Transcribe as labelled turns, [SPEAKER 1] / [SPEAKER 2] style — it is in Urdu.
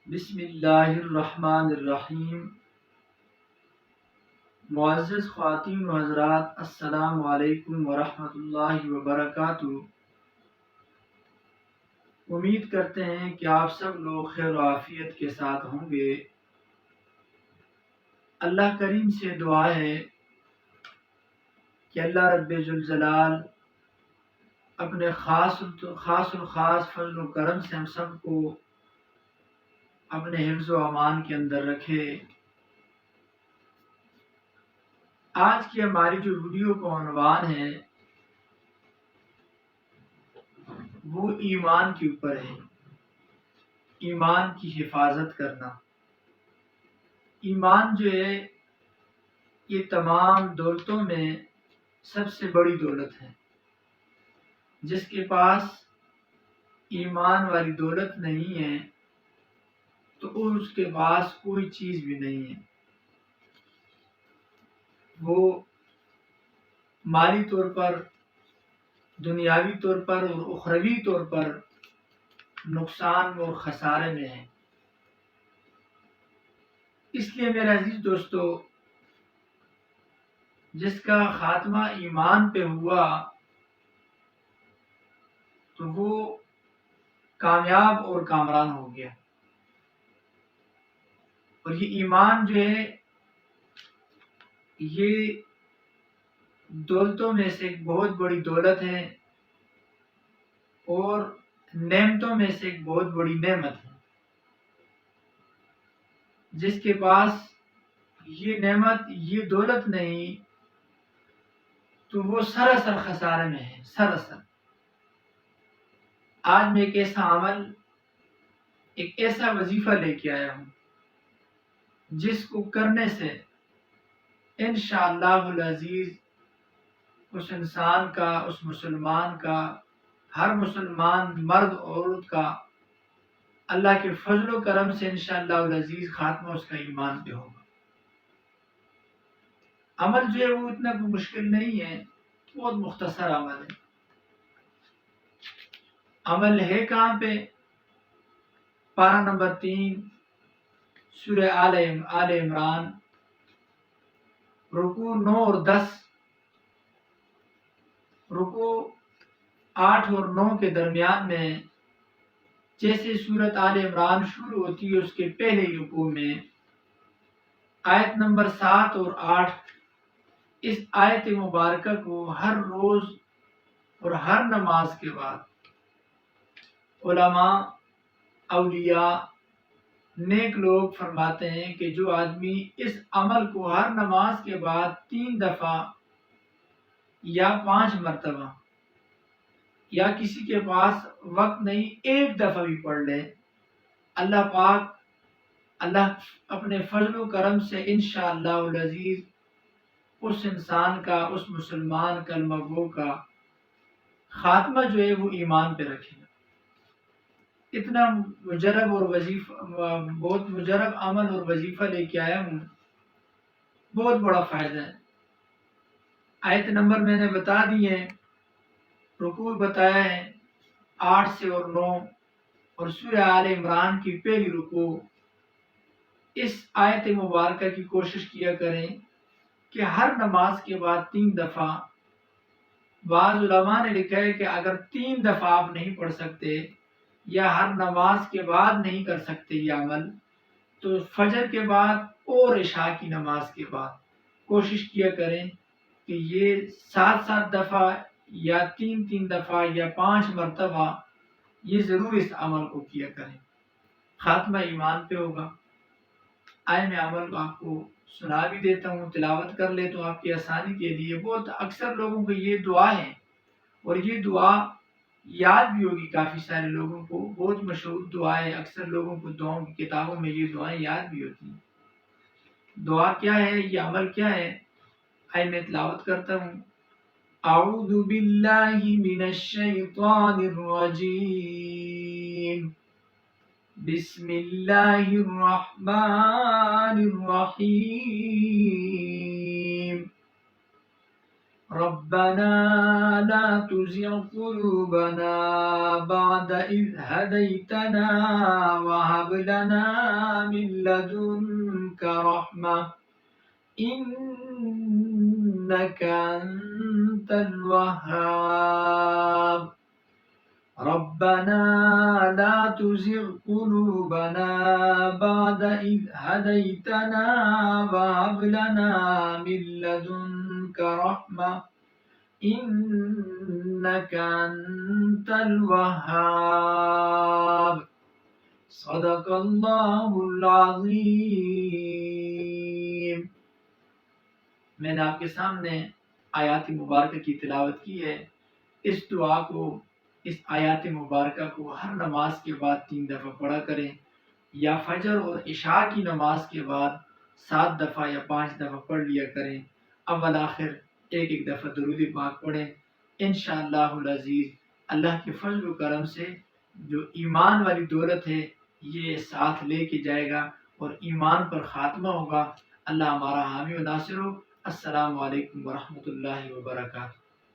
[SPEAKER 1] بسم اللہ الرحمن الرحیم۔ معزز خواتین و حضرات، السلام علیکم ورحمۃ اللہ وبرکاتہ۔ امید کرتے ہیں کہ آپ سب لوگ خیر و عافیت کے ساتھ ہوں گے۔ اللہ کریم سے دعا ہے کہ اللہ رب ذوالجلال اپنے خاص الخاص فضل و کرم سے ہم سب کو اپنے حفظ و امان کے اندر رکھے۔ آج کی ہماری جو ویڈیو کا عنوان ہے وہ ایمان کے اوپر ہے، ایمان کی حفاظت کرنا۔ ایمان جو ہے یہ تمام دولتوں میں سب سے بڑی دولت ہے۔ جس کے پاس ایمان والی دولت نہیں ہے تو اس کے پاس کوئی چیز بھی نہیں ہے۔ وہ مالی طور پر، دنیاوی طور پر اور اخروی طور پر نقصان اور خسارے میں ہے۔ اس لیے میرے عزیز دوستو، جس کا خاتمہ ایمان پہ ہوا تو وہ کامیاب اور کامران ہو گیا۔ اور یہ ایمان جو ہے یہ دولتوں میں سے ایک بہت بڑی دولت ہے اور نعمتوں میں سے ایک بہت بڑی نعمت ہے۔ جس کے پاس یہ نعمت، یہ دولت نہیں تو وہ سراسر خسارے میں ہے، سراسر۔ آج میں ایک ایسا عمل، ایک ایسا وظیفہ لے کے آیا ہوں جس کو کرنے سے انشاءاللہ العزیز اس انسان کا، اس مسلمان کا، ہر مسلمان مرد عورت کا اللہ کے فضل و کرم سے انشاءاللہ العزیز خاتمہ اس کا ایمان پہ ہوگا۔ عمل جو ہے وہ اتنا کوئی مشکل نہیں ہے، بہت مختصر عمل ہے۔ عمل ہے کہاں پہ؟ پارہ نمبر 3 سورہ آل عمران، رکوع 9 اور 10، رکوع 8 اور 9 کے درمیان میں جیسے سورۃ آل عمران شروع ہوتی ہے اس کے پہلے رکوع میں آیت نمبر 7 اور 8، اس آیت مبارکہ کو ہر روز اور ہر نماز کے بعد علماء، اولیاء، نیک لوگ فرماتے ہیں کہ جو آدمی اس عمل کو ہر نماز کے بعد 3 دفعہ یا 5 مرتبہ، یا کسی کے پاس وقت نہیں 1 دفعہ بھی پڑھ لے، اللہ پاک، اللہ اپنے فضل و کرم سے انشاءاللہ العزیز اس انسان کا، اس مسلمان کلمہ گو کا خاتمہ جو ہے وہ ایمان پہ رکھے گا۔ اتنا مجرب اور بہت مجرب عمل اور وظیفہ لے کے آیا ہوں، بہت بڑا فائدہ ہے۔ آیت نمبر میں نے بتا دی ہے، رکوع بتایا ہے 8 سے اور 9، اور سورہ آل عمران کی پہلی رکوع۔ اس آیت مبارکہ کی کوشش کیا کریں کہ ہر نماز کے بعد 3 دفعہ، بعض علماء نے لکھا ہے کہ اگر 3 دفعہ آپ نہیں پڑھ سکتے یا ہر نماز کے بعد نہیں کر سکتے یہ عمل، تو فجر کے بعد اور عشاء کی نماز کے بعد کوشش کیا کریں کہ یہ 7 دفعہ یا 3 دفعہ یا 5 مرتبہ یہ ضرور اس عمل کو کیا کریں، خاتمہ ایمان پہ ہوگا۔ آئے میں عمل آپ کو سنا بھی دیتا ہوں، تلاوت کر لیتا ہوں آپ کی آسانی کے لیے۔ بہت اکثر لوگوں کو یہ دعا ہے اور یہ دعا یاد بھی ہوگی، کافی سارے لوگوں کو بہت مشہور دعا ہے، اکثر لوگوں کو دعاؤں کی کتابوں میں یہ دعائیں یاد بھی ہوتی ہیں۔ دعا کیا ہے، یہ عمل کیا ہے؟ آئے میں تلاوت کرتا ہوں۔ اعوذ باللہ من الشیطان الرجیم، بسم اللہ الرحمن الرحیم، ربنا لا تزغ قلوبنا بعد إذ هديتنا وهب لنا من لدنك رحمة إنك أنت الوهاب. ربنا لا تزغ قلوبنا بعد إذ هديتنا وهب لنا من لدنك رحمة إنك أنت الوهاب. صدق الله العظيم. میں نے آپ کے سامنے آیات مبارکہ کی تلاوت کی ہے. اس دعا کو، اس آیات مبارکہ کو ہر نماز کے بعد 3 دفعہ پڑھا کریں، یا فجر اور عشاء کی نماز کے بعد 7 دفعہ یا 5 دفعہ پڑھ لیا کریں. اول آخر ایک ایک دفعہ درود پاک پڑھیں. انشاءاللہ العزیز اللہ کے فضل و کرم سے جو ایمان والی دولت ہے یہ ساتھ لے کے جائے گا اور ایمان پر خاتمہ ہوگا. اللہ ہمارا حامی و ناصر ہو. السلام علیکم ورحمۃ اللہ وبرکاتہ.